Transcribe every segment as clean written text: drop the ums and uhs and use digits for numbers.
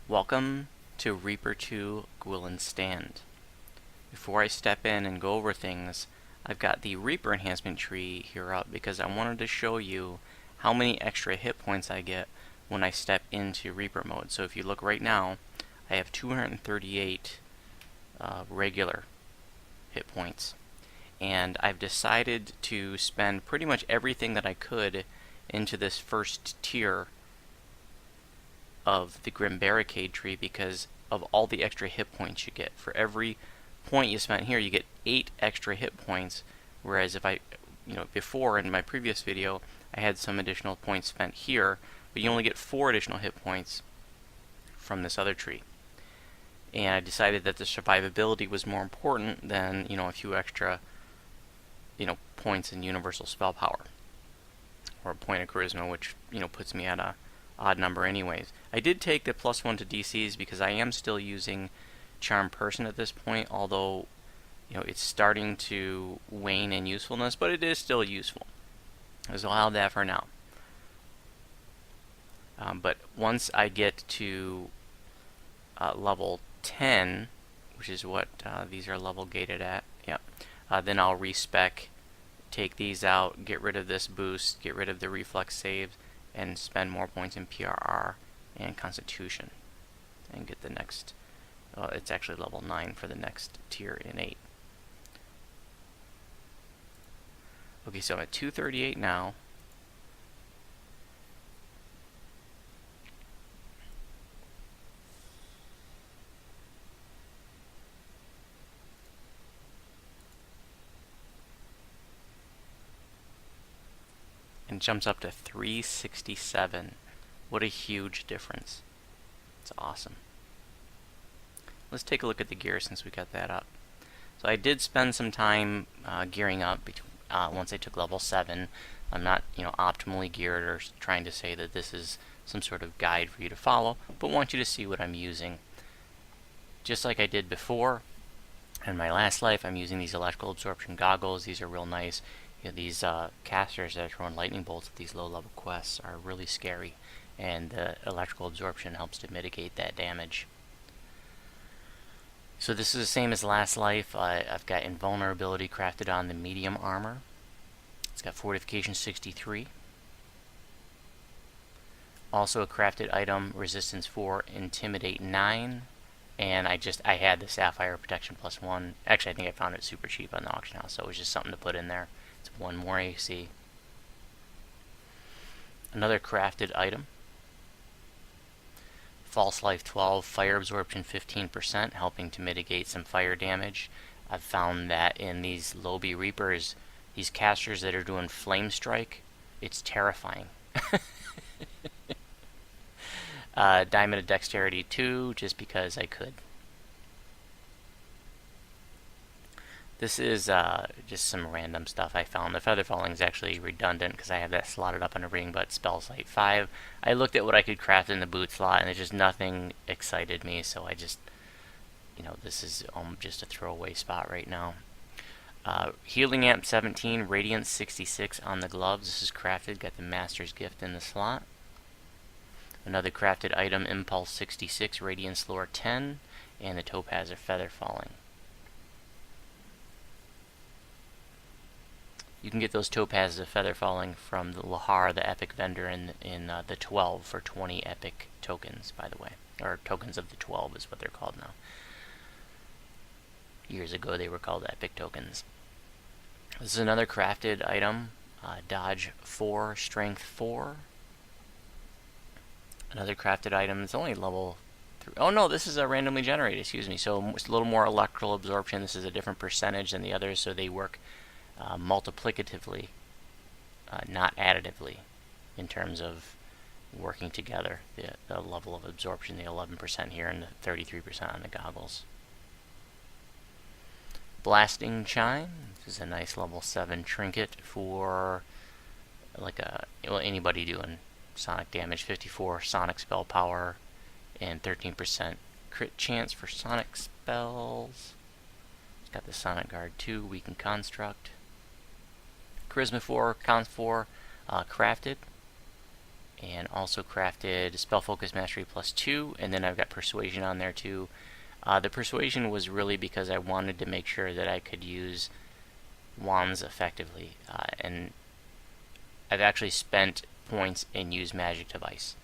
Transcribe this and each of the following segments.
Welcome to Reaper 2 Gwylan Stand. Before I step in and go over things, I've got the Reaper enhancement tree here up because I wanted to show you how many extra hit points I get when I step into Reaper mode. So if you look right now, I have 238 regular hit points. And I've decided to spend pretty much everything that I could into this first tier of the Grim Barricade tree because of all the extra hit points you get. For every point you spent here, you get 8 extra hit points, whereas if I, before in my previous video, I had some additional points spent here, but you only get 4 additional hit points from this other tree. And I decided that the survivability was more important than, a few extra, points in universal spell power. Or a point of charisma, which, puts me at a odd number anyways. I did take the +1 to DCs because I am still using Charm Person at this point, although it's starting to wane in usefulness, but it is still useful. So I'll have that for now. But once I get to level 10, which is what these are level gated at, then I'll respec, take these out, get rid of this boost, get rid of the reflex saves, and spend more points in PRR and Constitution, and get the next, it's actually level 9 for the next tier in 8. Okay, so I'm at 238 now. And jumps up to 367. What a huge difference. It's awesome. Let's take a look at the gear since we got that up. So I did spend some time gearing up once I took level 7. I'm not optimally geared or trying to say that this is some sort of guide for you to follow, but want you to see what I'm using. Just like I did before in my last life, I'm using these electrical absorption goggles. These are real nice. These casters that are throwing lightning bolts at these low-level quests are really scary, and the electrical absorption helps to mitigate that damage. So this is the same as last life. I've got invulnerability crafted on the medium armor. It's got fortification 63. Also a crafted item, resistance 4, intimidate 9. And I had the sapphire protection +1. Actually, I think I found it super cheap on the auction house, so it was just something to put in there. It's 1 more AC. Another crafted item. False Life 12, fire absorption 15%, helping to mitigate some fire damage. I've found that in these Lobby Reapers, these casters that are doing Flame Strike, it's terrifying. Diamond of Dexterity 2, just because I could. This is just some random stuff I found. The Feather Falling is actually redundant because I have that slotted up on a ring, but Spell Sight 5. I looked at what I could craft in the boot slot, and there's just nothing excited me, so I just, this is just a throwaway spot right now. Healing Amp 17, Radiance 66 on the gloves. This is crafted, got the Master's Gift in the slot. Another crafted item, Impulse 66, Radiance Lore 10, and the Topaz of Feather Falling. You can get those Topazes of Feather Falling from the Lahar, the Epic vendor, in the 12 for 20 Epic tokens, by the way. Or tokens of the 12 is what they're called now. Years ago they were called Epic tokens. This is another crafted item, Dodge 4, Strength 4. Another crafted item, it's only level 3. Oh no, this is a randomly generated, excuse me. So it's a little more electrical absorption. This is a different percentage than the others, so they work multiplicatively, not additively, in terms of working together. The level of absorption, the 11% here and the 33% on the goggles. Blasting Chime. This is a nice level 7 trinket for anybody doing sonic damage. 54 sonic spell power and 13% crit chance for sonic spells. It's got the Sonic Guard 2, Weaken Construct. Charisma 4, Cons 4, crafted. and also crafted Spell Focus Mastery +2, and then I've got Persuasion on there too. The Persuasion was really because I wanted to make sure that I could use wands effectively, and I've actually spent points and used Magic Device.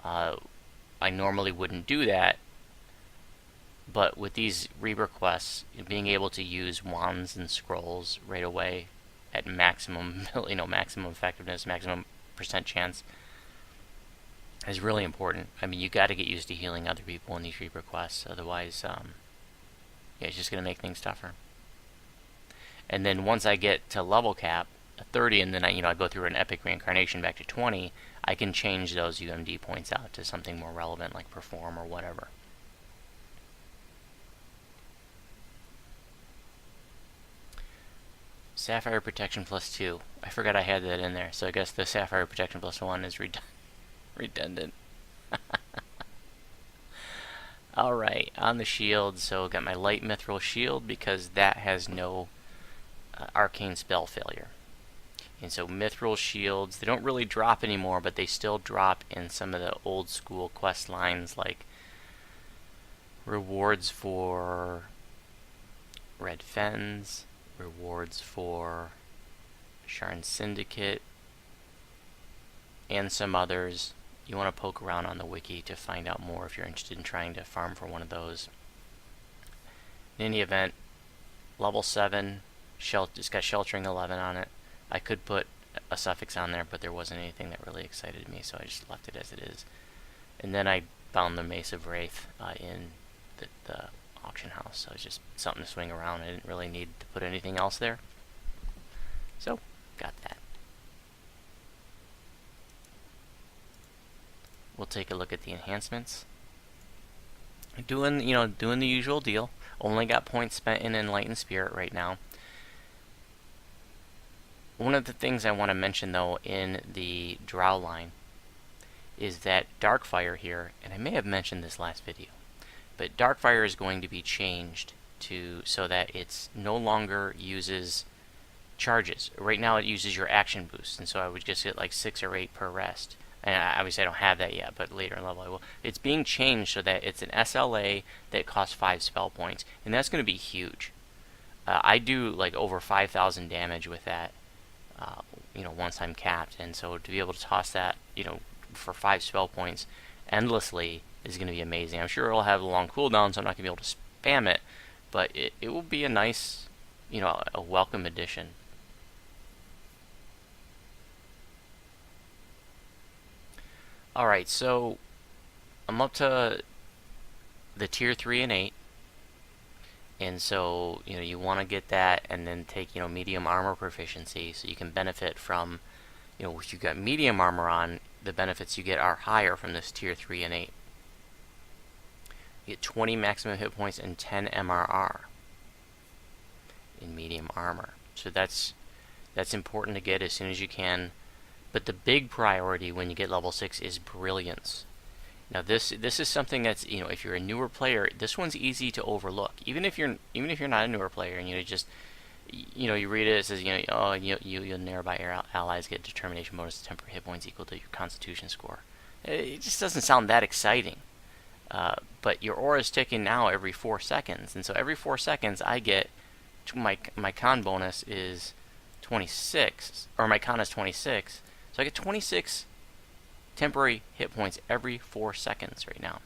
I normally wouldn't do that, but with these Reaper quests, being able to use wands and scrolls right away at maximum, maximum effectiveness, maximum percent chance, is really important. I mean, you got to get used to healing other people in these Reaper quests, otherwise, yeah, it's just going to make things tougher. And then once I get to level cap, 30, and then I go through an epic reincarnation back to 20, I can change those UMD points out to something more relevant, like perform or whatever. Sapphire Protection +2. I forgot I had that in there, so I guess the Sapphire Protection +1 is redundant. Alright, on the shield, so got my Light Mithril Shield because that has no arcane spell failure. And so Mithril Shields, they don't really drop anymore, but they still drop in some of the old school quest lines, like rewards for Red Fens, rewards for Sharn Syndicate, and some others. You want to poke around on the wiki to find out more if you're interested in trying to farm for one of those. In any event, level 7, it's got Sheltering 11 on it. I could put a suffix on there, but there wasn't anything that really excited me, so I just left it as it is. And then I found the Mace of Wraith in the auction house, so it's just something to swing around. I didn't really need to put anything else there, so got that. We'll take a look at the enhancements. Doing the usual deal. Only got points spent in Enlightened Spirit right now. One of the things I want to mention though in the Drow line is that Darkfire here, and I may have mentioned this last video, but Darkfire is going to be changed so that it's no longer uses charges. Right now it uses your action boost, and so I would just get like 6 or 8 per rest. And obviously I don't have that yet, but later in level I will. It's being changed so that it's an SLA that costs 5 spell points, and that's going to be huge. I do like over 5,000 damage with that, once I'm capped, and so to be able to toss that, for 5 spell points endlessly is going to be amazing. I'm sure it'll have a long cooldown, so I'm not going to be able to spam it, but it will be a nice, a welcome addition. Alright, so I'm up to the tier 3 and 8, and so you want to get that and then take medium armor proficiency, so you can benefit from if you got medium armor on, the benefits you get are higher from this tier 3 and 8. You get 20 maximum hit points and 10 MRR in medium armor, so that's important to get as soon as you can. But the big priority when you get level 6 is Brilliance. Now this is something that's, if you're a newer player, this one's easy to overlook. Even if you're not a newer player and you read it, it says you'll nearby allies get determination bonus to temporary hit points equal to your constitution score. It just doesn't sound that exciting. But your aura is ticking now every 4 seconds, and so every 4 seconds I get my con bonus is 26, or my con is 26. So I get 26 temporary hit points every 4 seconds right now.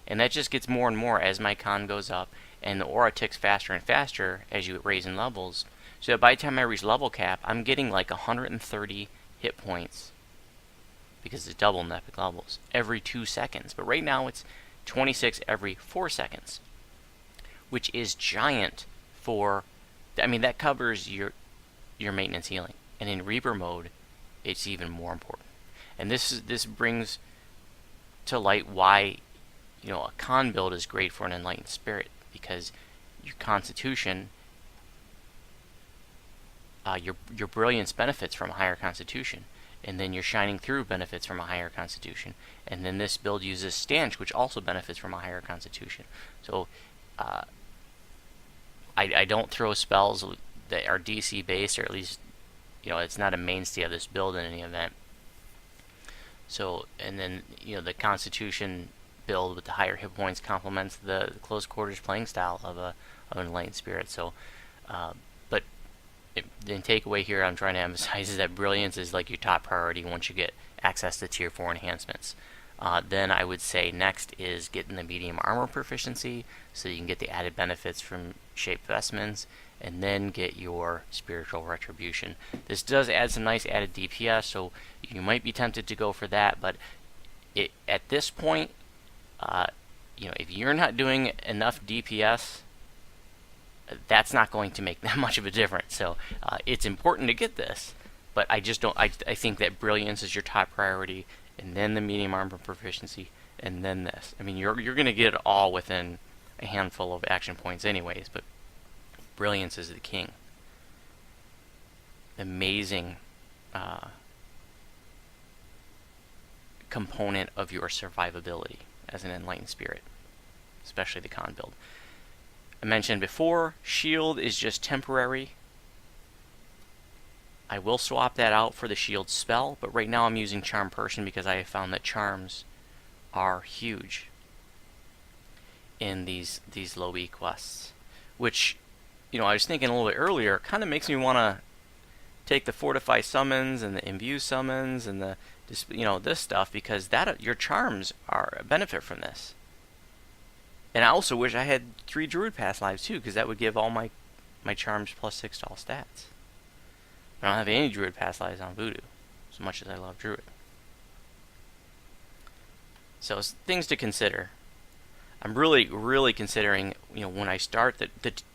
And that just gets more and more as my con goes up, and the aura ticks faster and faster as you raise in levels. So that by the time I reach level cap, I'm getting like 130 hit points, because it's double in epic levels, every 2 seconds. But right now it's 26 every 4 seconds, which is giant for, that covers your maintenance healing. And in Reaper mode, it's even more important. And this brings to light why a con build is great for an Enlightened Spirit, because your Constitution, your Brilliance benefits from a higher Constitution, and then your Shining Through benefits from a higher Constitution, and then this build uses Stanch, which also benefits from a higher Constitution. So I don't throw spells that are DC based, or at least it's not a mainstay of this build in any event. So, and then, you know, the Constitution build with the higher hit points complements the close quarters playing style of an Enlightened Spirit. So, but the takeaway here I'm trying to emphasize is that Brilliance is like your top priority once you get access to Tier 4 enhancements. Then I would say next is getting the medium armor proficiency so you can get the added benefits from shaped vestments, and then get your spiritual retribution. This does add some nice added DPS, so you might be tempted to go for that, but at this point, you know, if you're not doing enough DPS, that's not going to make that much of a difference. So it's important to get this, but I just don't. I think that Brilliance is your top priority, and then the medium armor proficiency, and then this. I mean, you're going to get it all within a handful of action points, anyways. But Brilliance is the king. Amazing component of your survivability as an Enlightened Spirit, especially the con build. I mentioned before, shield is just temporary. I will swap that out for the shield spell, but right now I'm using Charm Person because I have found that charms are huge in these low E quests. Which, you know, I was thinking a little bit earlier, kind of makes me want to take the Fortify summons and the Imbue summons and the, you know, this stuff, because that your charms are a benefit from this. And I also wish I had 3 Druid Pass lives too, because that would give all my charms plus 6 to all stats. I don't have any Druid Pass lives on Voodu, as much as I love Druid. So it's things to consider. I'm really considering, you know, when I start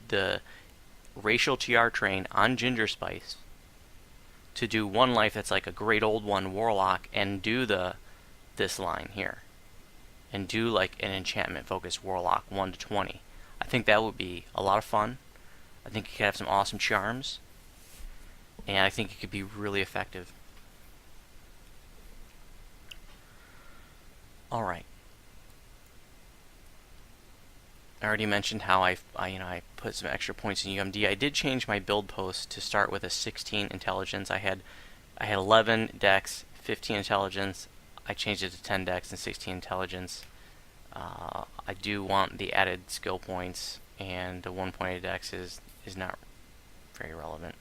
the racial TR train on Ginger Spice, to do one life that's like a great old one Warlock, and do this line here, and do like an enchantment focused Warlock 1 to 20. I think that would be a lot of fun. I think you could have some awesome charms, and I think it could be really effective. Alright. I already mentioned how I put some extra points in UMD. I did change my build post to start with a 16 intelligence. I had 11 dex, 15 intelligence. I changed it to 10 dex and 16 intelligence. I do want the added skill points, and the 1 point of dex is not very relevant.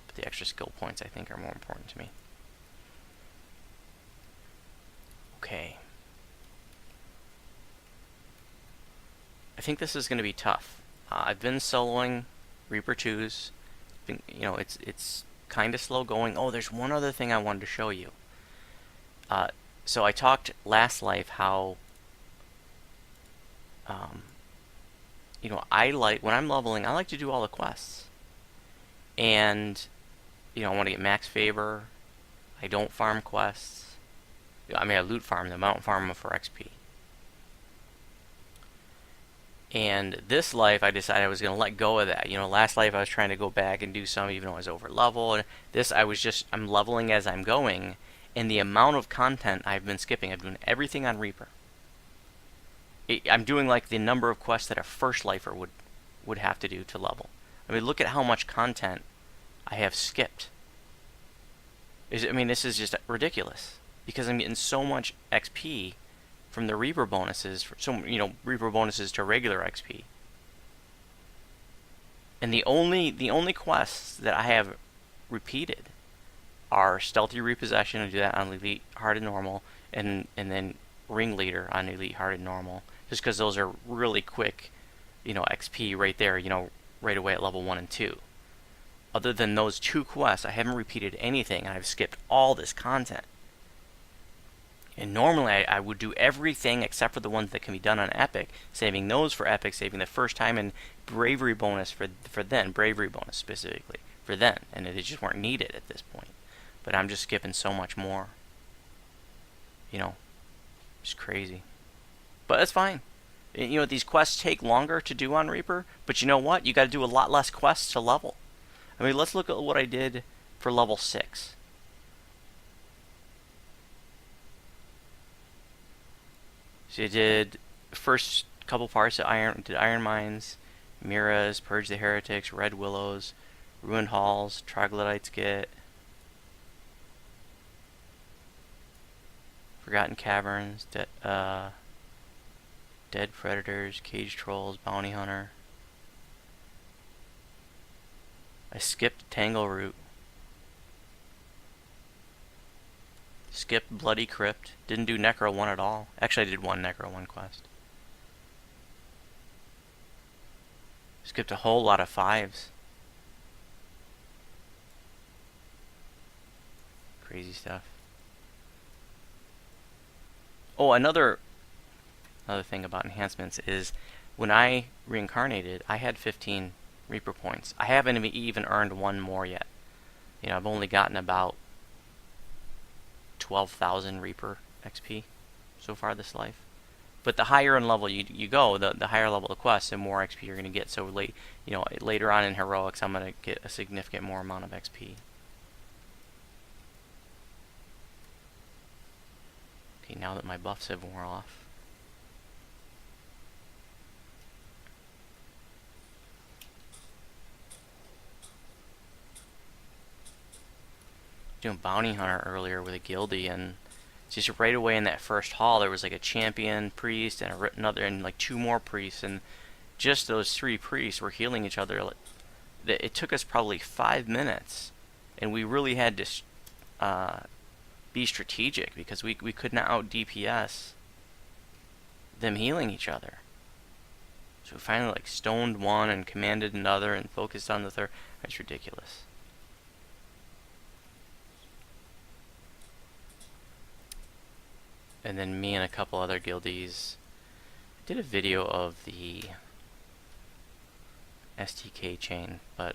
But the extra skill points I think are more important to me. Okay. I think this is going to be tough. I've been soloing Reaper 2s. You know, it's kind of slow going. Oh, there's one other thing I wanted to show you. So I talked last life how, you know, when I'm leveling, I like to do all the quests. And, you know, I want to get max favor. I don't farm quests. I mean, I loot farm them. I don't farm them for XP. And this life, I decided I was going to let go of that. You know, last life I was trying to go back and do some even though I was over level. And this, I'm leveling as I'm going. And the amount of content I've been skipping, I'm doing everything on Reaper. I'm doing like the number of quests that a first lifer would have to do to level. I mean, look at how much content I have skipped. I mean, this is just ridiculous. Because I'm getting so much XP from the Reaper bonuses, Reaper bonuses to regular XP. And the only quests that I have repeated are Stealthy Repossession, I do that on Elite Hard and Normal, and then Ringleader on Elite Hard and Normal, just because those are really quick, you know, XP right there, you know, right away at level 1 and 2. Other than those 2 quests, I haven't repeated anything, and I've skipped all this content. And normally I would do everything except for the ones that can be done on Epic, saving those for Epic, saving the first time, and Bravery bonus for then, Bravery bonus specifically for then, and they just weren't needed at this point. But I'm just skipping so much more. You know, it's crazy. But that's fine. You know, these quests take longer to do on Reaper, but you know what? You got to do a lot less quests to level. I mean, let's look at what I did for level 6. So I did first couple parts of Iron Mines, Miras, Purge the Heretics, Red Willows, Ruined Halls, Troglodytes Get. Forgotten Caverns, Dead Predators, Cage Trolls, Bounty Hunter. I skipped Tangle Root. Skipped Bloody Crypt. Didn't do Necro 1 at all. Actually, I did one Necro 1 quest. Skipped a whole lot of 5s. Crazy stuff. Oh, another thing about enhancements is when I reincarnated, I had 15 Reaper points. I haven't even earned one more yet. You know, I've only gotten about 12,000 Reaper XP so far this life. But the higher in level you go, the higher level the quest, the more XP you're going to get. So later on in Heroics, I'm going to get a significant more amount of XP. Okay, now that my buffs have worn off. Doing Bounty Hunter earlier with a guildie, and just right away in that first hall there was like a champion priest and another and like 2 more priests, and just those 3 priests were healing each other. It took us probably 5 minutes, and we really had to be strategic because we could not out DPS them healing each other. So we finally like stoned one and commanded another and focused on the third. It's ridiculous. And then me and a couple other guildies did a video of the STK chain, but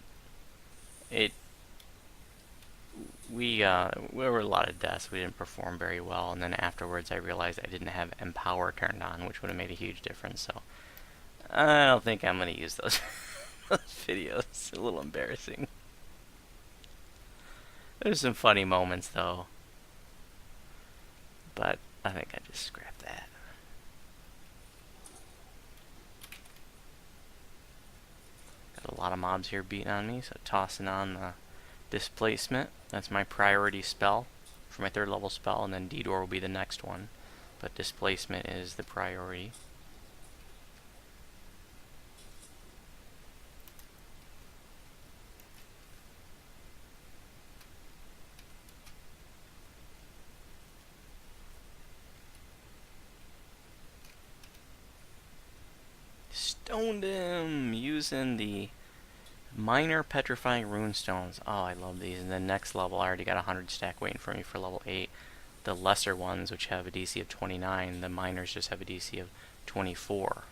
we were a lot of deaths. We didn't perform very well, and then afterwards I realized I didn't have Empower turned on, which would have made a huge difference. So I don't think I'm going to use those videos. It's a little embarrassing. There's some funny moments though, but I think I just scrapped that. Got a lot of mobs here beating on me, so tossing on the Displacement. That's my priority spell for my 3rd level spell, and then DDO will be the next one. But Displacement is the priority. Stoned him using the minor petrifying runestones. Oh, I love these. And then next level, I already got 100 stack waiting for me for level 8. The lesser ones, which have a DC of 29, the minors just have a DC of 24.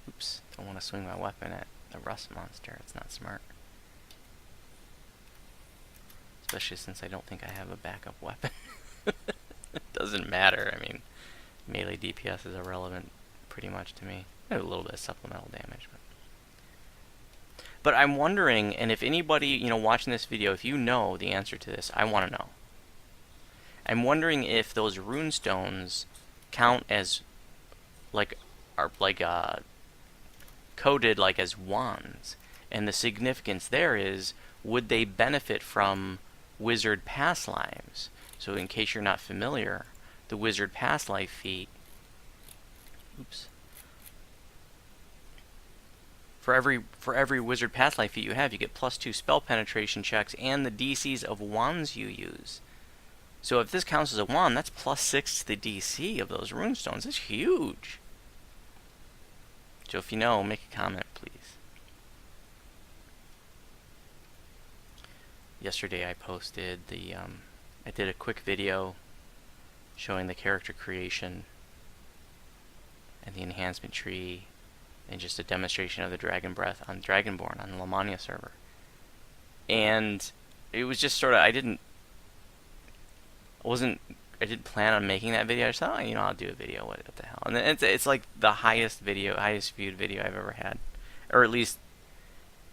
Oops, don't want to swing my weapon at the rust monster. It's not smart. Especially since I don't think I have a backup weapon. It doesn't matter. I mean, melee DPS is irrelevant pretty much to me. I have a little bit of supplemental damage, but I'm wondering, and if anybody, watching this video, if you know the answer to this, I want to know. I'm wondering if those runestones count as coded like as wands, and the significance there is, would they benefit from wizard past lives? So in case you're not familiar, the wizard past life feat, for every wizard past life feat you have, you get +2 spell penetration checks and the DCs of wands you use. So if this counts as a wand, that's +6 to the DC of those runestones. That's huge. So if you know, make a comment, please. Yesterday I posted I did a quick video showing the character creation and the enhancement tree, and just a demonstration of the Dragon Breath on Dragonborn on the Lamania server. And it was just sort of, I didn't plan on making that video. I just thought, I'll do a video, what the hell. And then it's like the highest viewed video I've ever had. Or at least,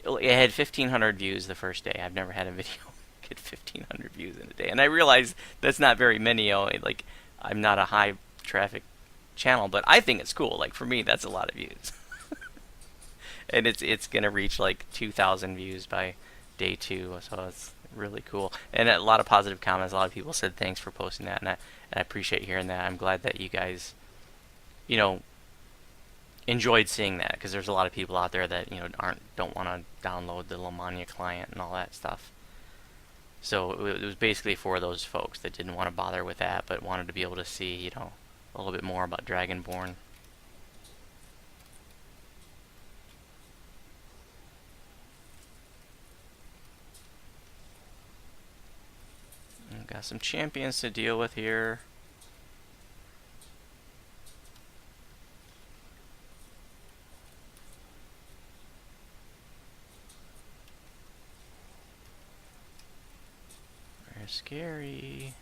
it had 1,500 views the first day. I've never had a video get 1,500 views in a day. And I realize that's not very many, I'm not a high traffic channel, but I think it's cool. Like, for me, that's a lot of views. And it's gonna reach like 2,000 views by day 2, so it's really cool. And a lot of positive comments. A lot of people said thanks for posting that, and I appreciate hearing that. I'm glad that you guys, you know, enjoyed seeing that, because there's a lot of people out there that don't want to download the Lamania client and all that stuff. So it was basically for those folks that didn't want to bother with that, but wanted to be able to see, a little bit more about Dragonborn. Got some champions to deal with here. Very scary.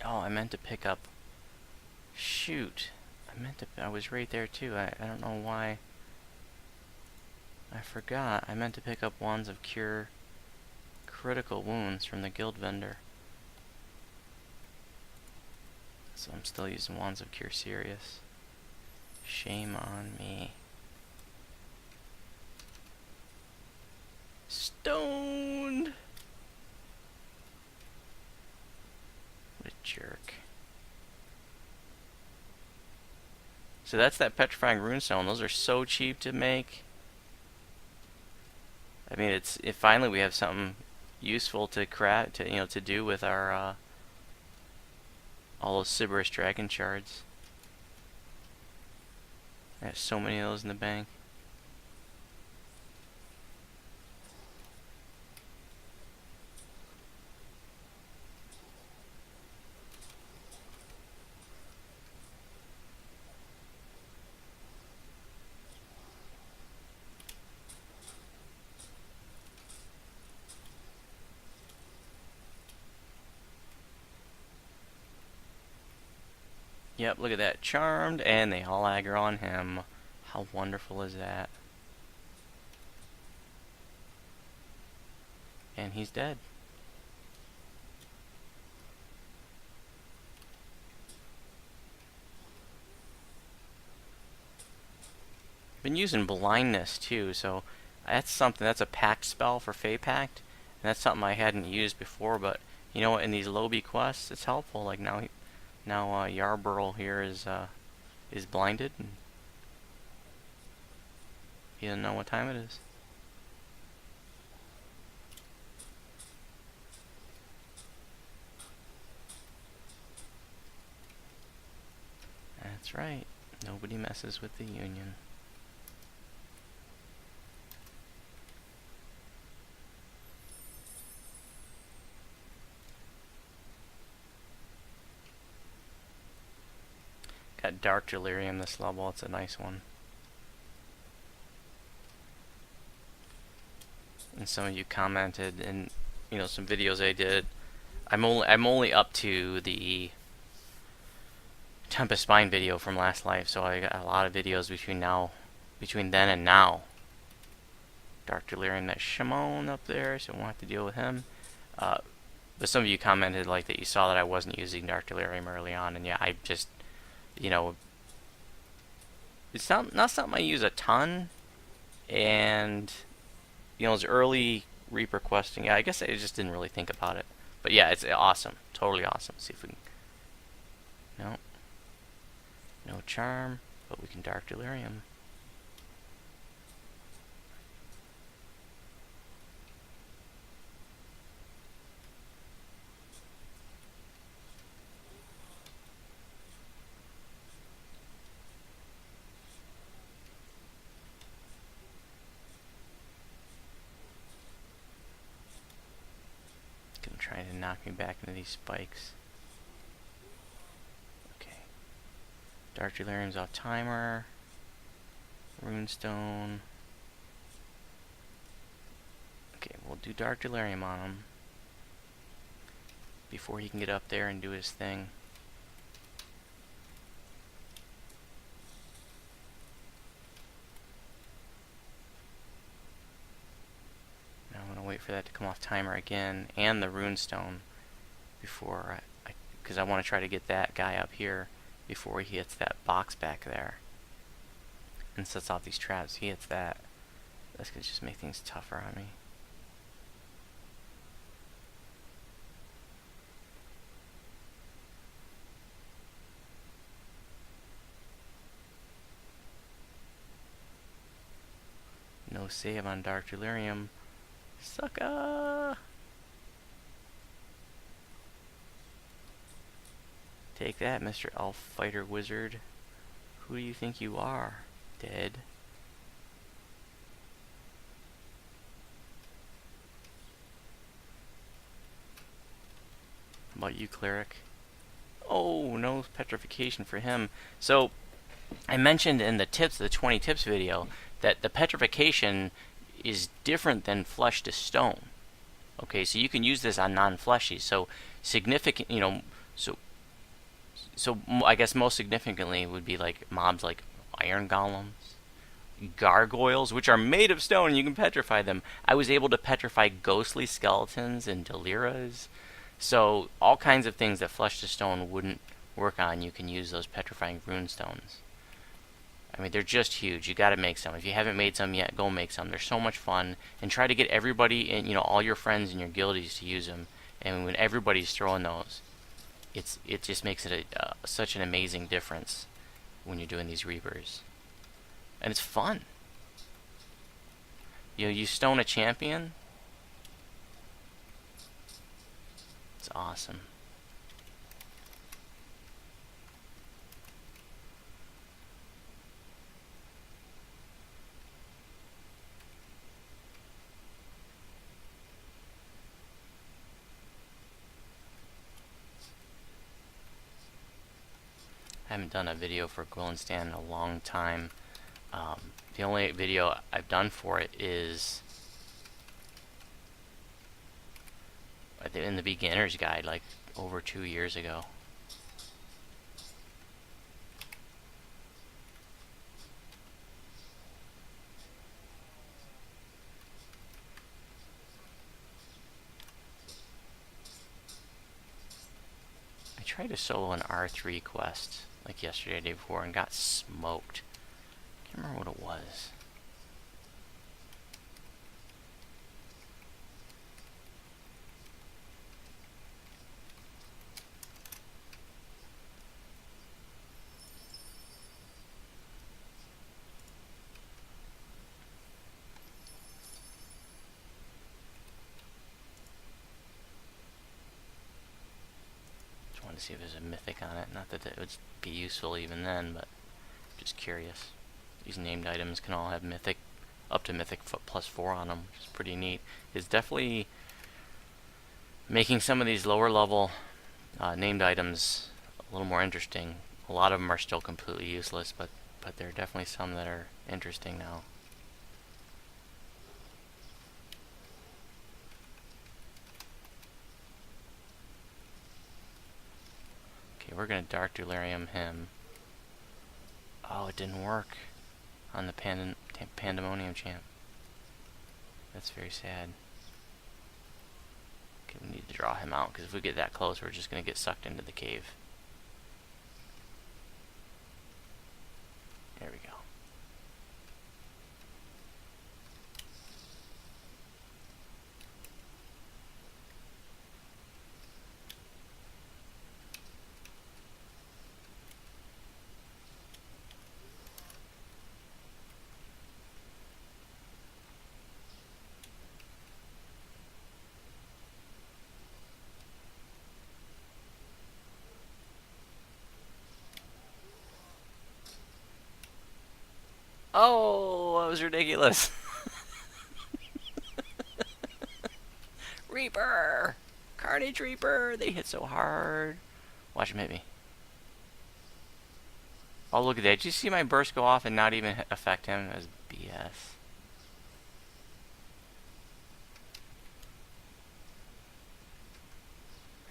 Oh, I meant to pick up. Shoot. I was right there too. I don't know why. I forgot. I meant to pick up Wands of Cure critical wounds from the guild vendor. So I'm still using Wands of Cure Serious. Shame on me. Stoned! What a jerk. So that's that Petrifying Runestone. Those are so cheap to make. I mean, if finally we have something useful to craft, to do with our all those Sybaris Dragon Shards. I have so many of those in the bank. Yep, look at that. Charmed, and they all aggro on him. How wonderful is that? And he's dead. Been using blindness too, so that's a pact spell for Fey Pact, and that's something I hadn't used before, but you know what, in these lobby quests it's helpful. Like now Yarborough here is blinded, and he doesn't know what time it is. That's right. Nobody messes with the Union. Got Dark Delirium this level. It's a nice one. And some of you commented in some videos I did. I'm only up to the Tempest Spine video from last life, so I got a lot of videos between then and now. Dark Delirium, that Shimon up there, so we won't have to deal with him. But some of you commented like that you saw that I wasn't using Dark Delirium early on, and yeah, I just, it's not something I use a ton, and it's early Reaper questing. Yeah, I guess I just didn't really think about it, but yeah, it's awesome, totally awesome. Let's see if we can. No. charm, but we can Dark Delirium. Trying to knock me back into these spikes. Okay. Dark Delirium's off timer. Runestone. Okay, we'll do Dark Delirium on him before he can get up there and do his thing. Wait for that to come off timer again, and the runestone before because I want to try to get that guy up here before he hits that box back there and sets off these traps. If he hits that, that's gonna just make things tougher on me. No save on Dark Delirium. Sucker! Take that, Mr. Elf Fighter Wizard. Who do you think you are? Dead. How about you, Cleric? Oh, no petrification for him. So, I mentioned in the 20 tips video, that the petrification is different than flesh to stone. Okay, so you can use this on non-fleshies. So significant, so I guess most significantly would be like mobs like iron golems, gargoyles, which are made of stone, and you can petrify them. I was able to petrify ghostly skeletons and deliras. So all kinds of things that flesh to stone wouldn't work on, you can use those petrifying rune stones. I mean, they're just huge. You got to make some. If you haven't made some yet, go make some. They're so much fun, and try to get everybody in, all your friends in your guildies to use them. And when everybody's throwing those, it just makes it such an amazing difference when you're doing these reapers, and it's fun. You stone a champion. It's awesome. I haven't done a video for Gwylan Stand in a long time. The only video I've done for it is in the beginner's guide, like over 2 years ago. I tried to solo an R3 quest like yesterday, day before, and got smoked. Can't remember what it was. To see if there's a mythic on it. Not that it would be useful even then, but just curious. These named items can all have mythic, up to mythic +4 on them, which is pretty neat. It's definitely making some of these lower level named items a little more interesting. A lot of them are still completely useless, but there are definitely some that are interesting now. We're going to Dark Delirium him. Oh, it didn't work on the Pandemonium champ. That's very sad. Okay, we need to draw him out, because if we get that close, we're just going to get sucked into the cave. There we go. Oh, that was ridiculous. Reaper! Carnage Reaper! They hit so hard. Watch him hit me. Oh, look at that. Did you see my burst go off and not even affect him? That was BS.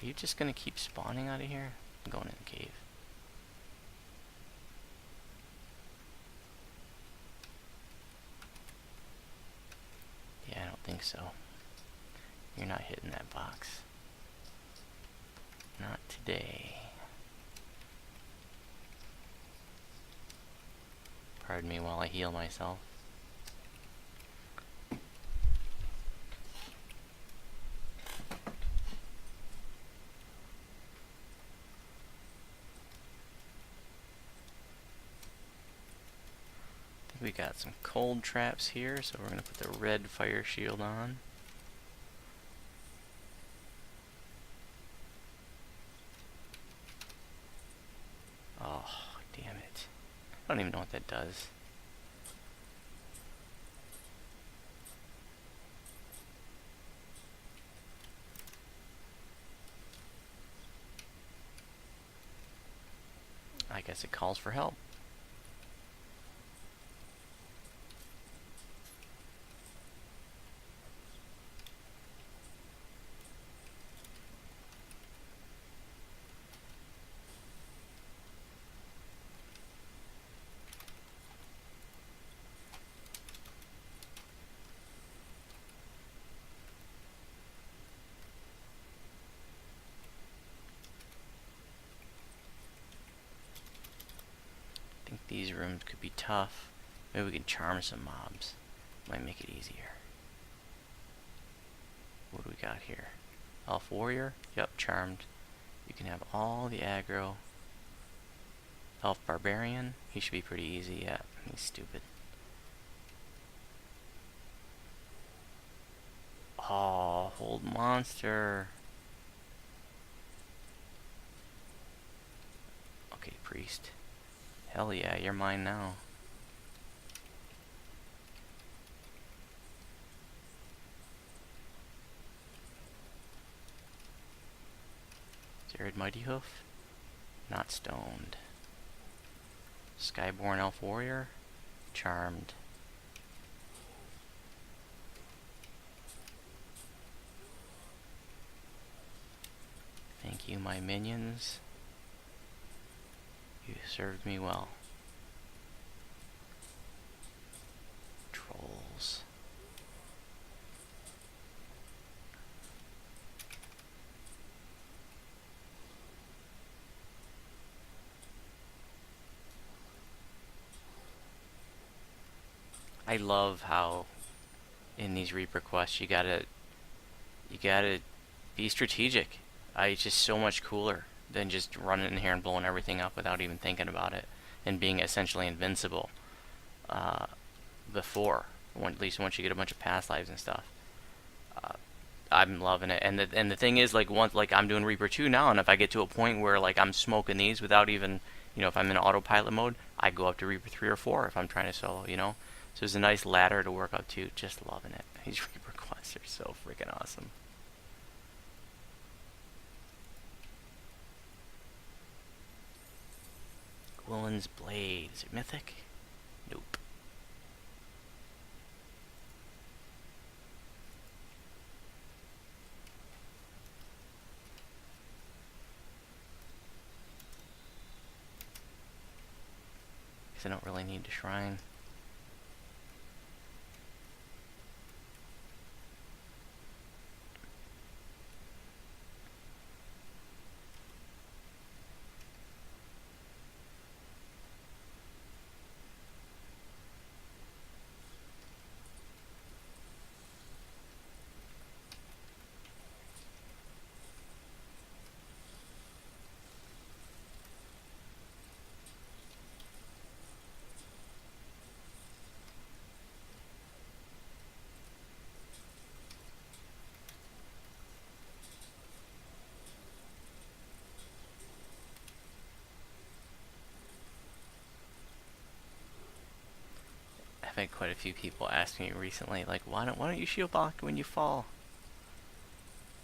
Are you just gonna keep spawning out of here? I'm going in the cave. Yeah, I don't think so. You're not hitting that box. Not today. Pardon me while I heal myself. I think we got some cold traps here, so we're going to put the red fire shield on. Oh, damn it. I don't even know what that does. I guess it calls for help. I think these rooms could be tough. Maybe we can charm some mobs. Might make it easier. What do we got here? Elf Warrior? Yep, charmed. You can have all the aggro. Elf Barbarian? He should be pretty easy. Yeah, he's stupid. Oh, hold monster. Okay, priest. Hell yeah, you're mine now. Jared Mighty Hoof? Not stoned. Skyborn Elf Warrior? Charmed. Thank you, my minions. You served me well. Trolls. I love how in these Reaper quests you gotta be strategic. It's just so much cooler than just running in here and blowing everything up without even thinking about it and being essentially invincible before, at least once you get a bunch of past lives and stuff. I'm loving it, and the thing is, like, once, like, I'm doing Reaper 2 now, and if I get to a point where, like, I'm smoking these without even, you know, if I'm in autopilot mode, I go up to Reaper 3 or 4 if I'm trying to solo, you know. So there's a nice ladder to work up to. Just loving it. These Reaper quests are so freaking awesome. Gwylan's Blade. Is it mythic? Nope. Guess I don't really need to shrine. I've had quite a few people ask me recently, like, why don't you shield block when you fall?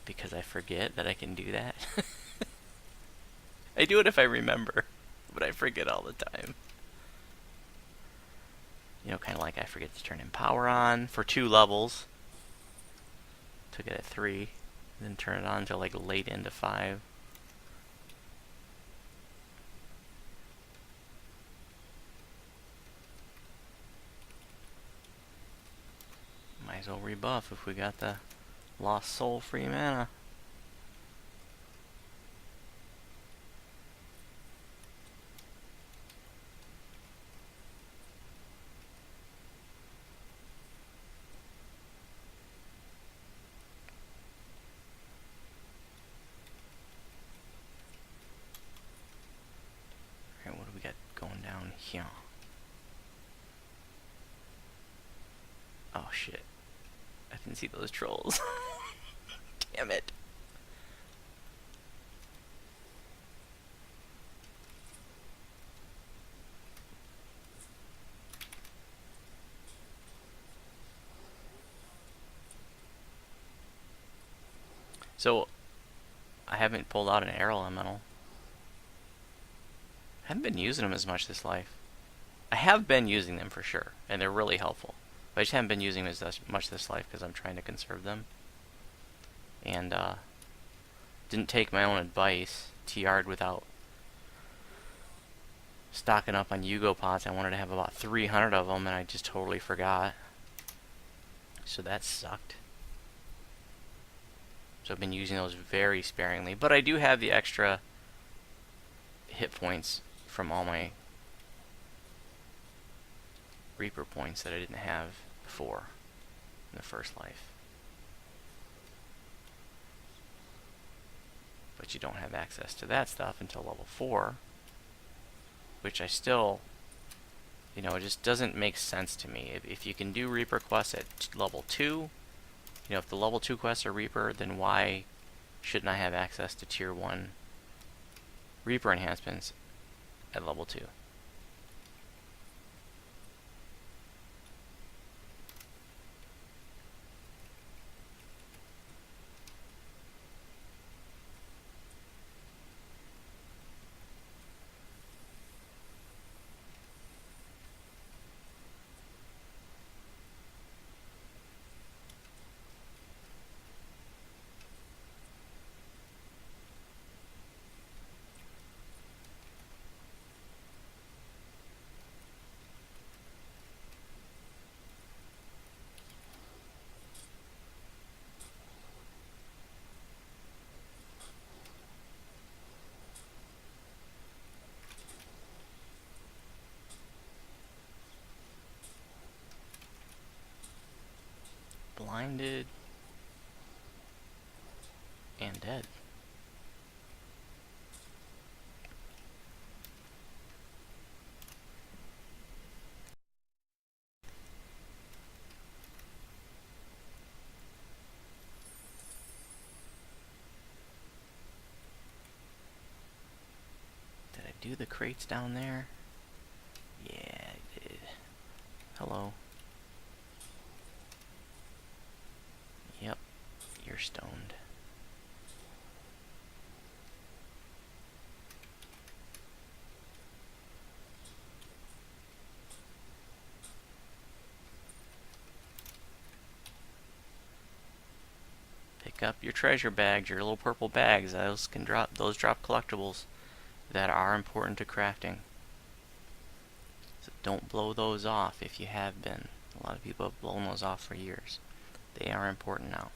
Because I forget that I can do that. I do it if I remember, but I forget all the time. You know, kind of like I forget to turn Empower on for 2 levels. Took it at 3, then turn it on until like late into 5. Might as well rebuff if we got the Lost Soul free mana. Alright, what do we got going down here? Oh shit. I didn't see those trolls. Damn it. So, I haven't pulled out an air elemental. I haven't been using them as much this life. I have been using them for sure, and they're really helpful. But I just haven't been using them as much this life because I'm trying to conserve them. And, didn't take my own advice. TR'd without stocking up on Yugo pots. I wanted to have about 300 of them, and I just totally forgot. So that sucked. So I've been using those very sparingly. But I do have the extra hit points from all my Reaper points that I didn't have before in the first life. But you don't have access to that stuff until level 4. Which I still, you know, it just doesn't make sense to me. If you can do Reaper quests at level 2, you know, if the level 2 quests are Reaper, then why shouldn't I have access to tier 1 Reaper enhancements at level 2? Blinded and dead. Did I do the crates down there? Yeah, I did. Hello. Yep, you're stoned. Pick up your treasure bags, your little purple bags. Those drop collectibles that are important to crafting. So don't blow those off if you have been. A lot of people have blown those off for years. They are important now.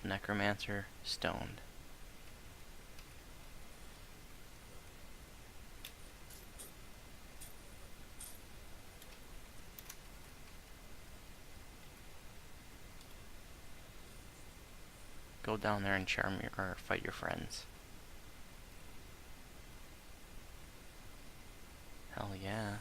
Necromancer stoned. down there and charm your, or fight your friends. Hell yeah.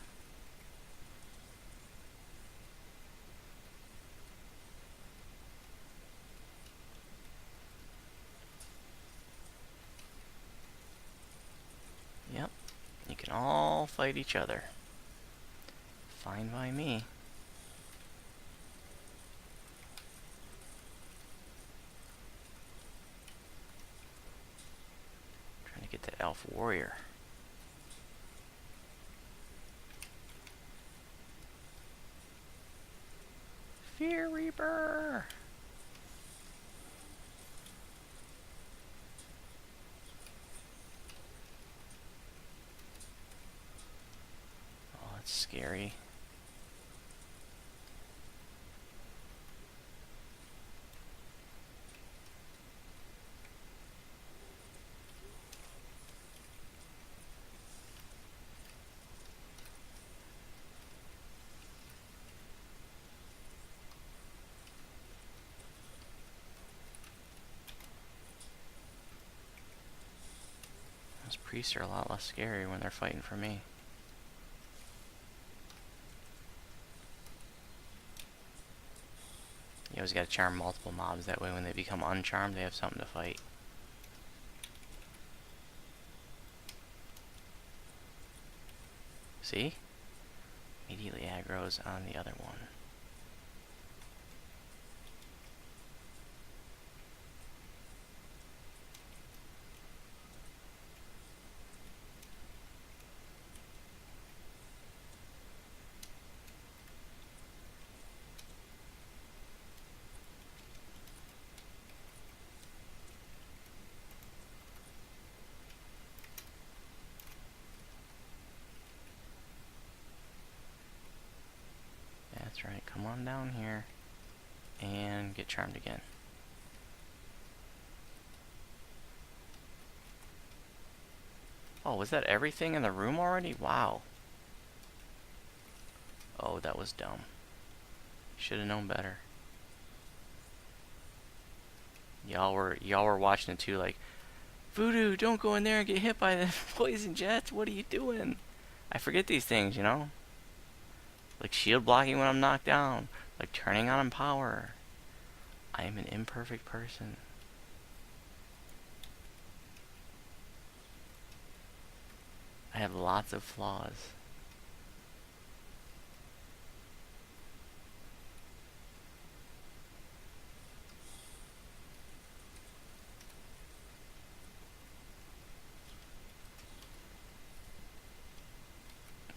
Yep, you can all fight each other. Fine by me. Trying to get that elf warrior. Fear Reaper! Oh, that's scary. Those priests are a lot less scary when they're fighting for me. You always gotta charm multiple mobs, that way when they become uncharmed they have something to fight. See? Immediately aggro's on the other one. That's right, come on down here and get charmed again. Oh, was that everything in the room already? Wow. Oh, that was dumb. Should have known better. Y'all were watching it too, like, Voodu, don't go in there and get hit by the poison jets. What are you doing? I forget these things, you know? Like shield blocking when I'm knocked down. Like turning on power. I am an imperfect person. I have lots of flaws.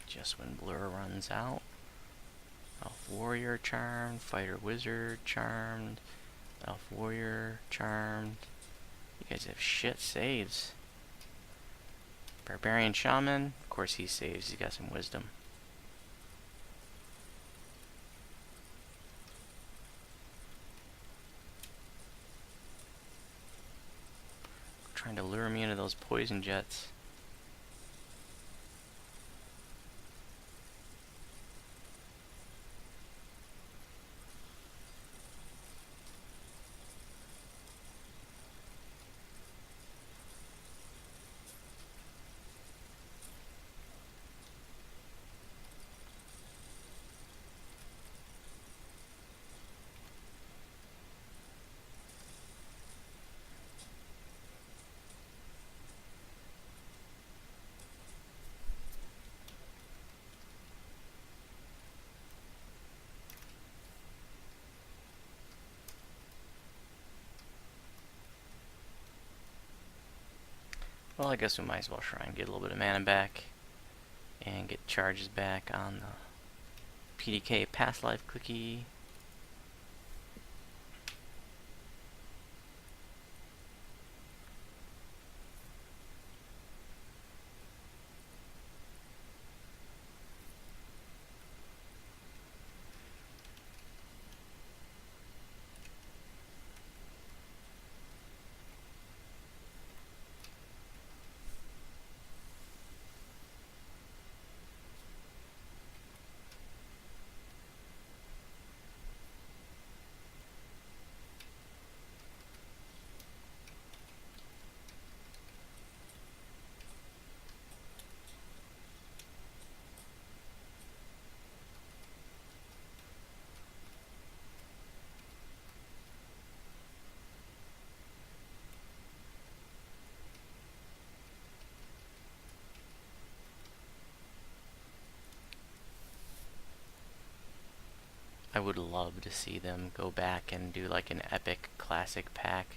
Just when blur runs out. Elf warrior charmed, fighter wizard charmed, elf warrior charmed. You guys have shit saves. Barbarian shaman, of course he saves, he's got some wisdom. Trying to lure me into those poison jets. Well, I guess we might as well try and get a little bit of mana back and get charges back on the PDK past life cookie. I would love to see them go back and do like an epic classic pack,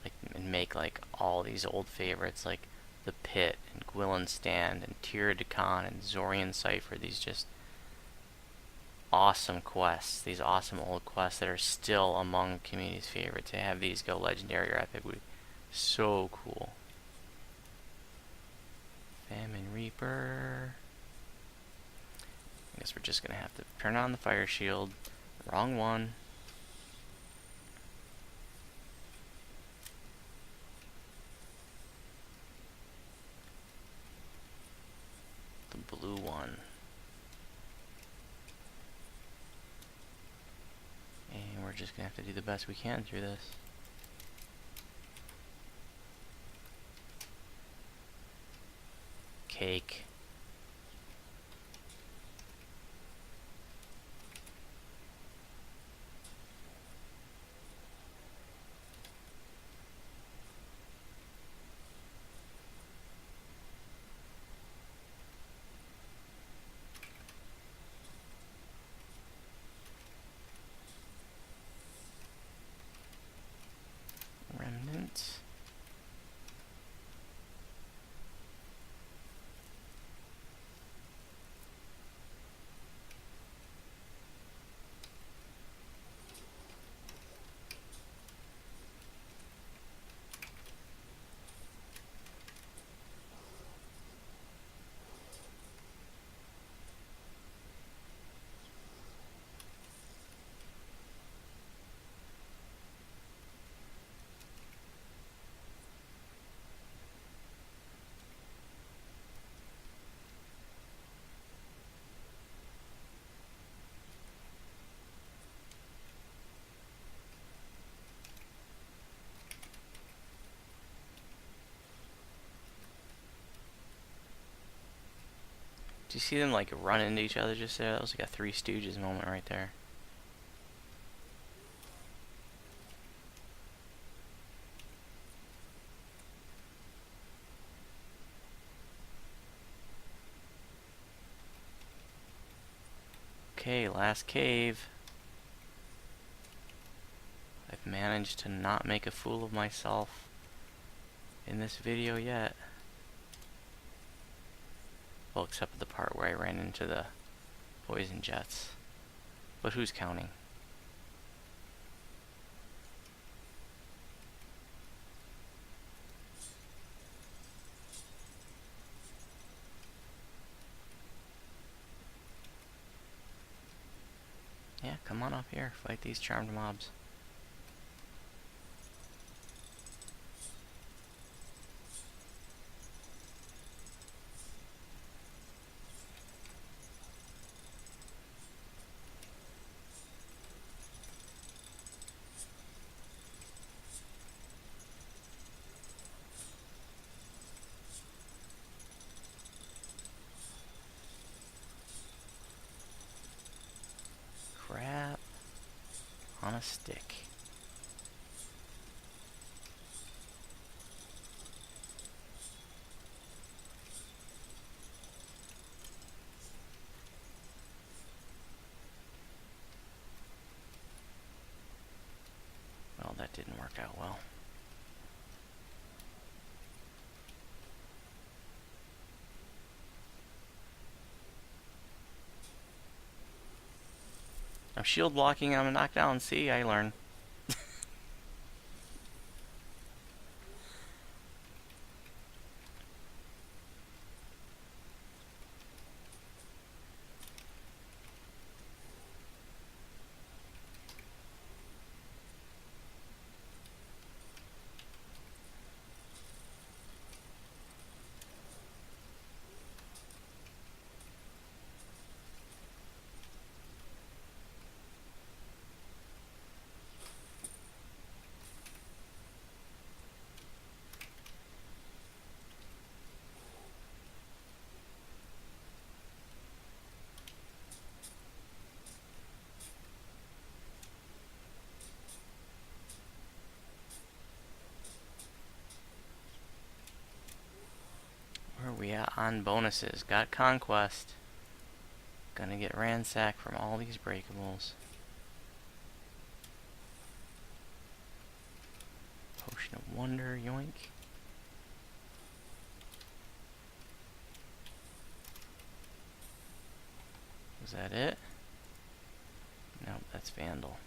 like, and make like all these old favorites like the Pit and Gwylan Stand and Tira Decon and Zorian Cipher. These just awesome quests, these awesome old quests that are still among community's favorites. To have these go legendary or epic would be so cool. Famine Reaper. I guess we're just gonna have to turn on the fire shield. Wrong one. The blue one. And we're just gonna have to do the best we can through this. Cake. Remnant. Do you see them like run into each other just there? That was like a Three Stooges moment right there. Okay, last cave. I've managed to not make a fool of myself in this video yet. Well, except for the part where I ran into the poison jets. But who's counting? Yeah, come on up here. Fight these charmed mobs. Crap on a stick. Well, that didn't work out well. I'm shield blocking and I'm knocked down. See, I learn. Where are we at on bonuses? Got Conquest. Gonna get ransacked from all these breakables. Wonder, yoink. Was that it? Nope, that's Vandal.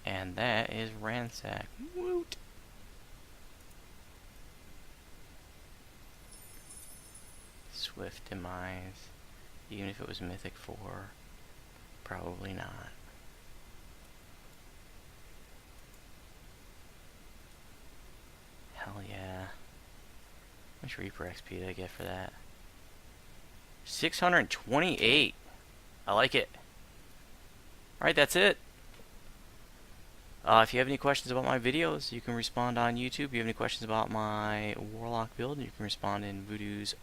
And that is Ransack. Woot! Swift Demise. Even if it was Mythic 4, probably not. Hell yeah. How much Reaper XP did I get for that? 628! I like it. Alright, that's it. If you have any questions about my videos, you can respond on YouTube. If you have any questions about my Warlock build, you can respond in Voodu's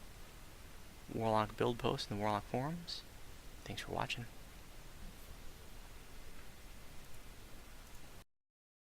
Warlock build post in the Warlock forums. Thanks for watching.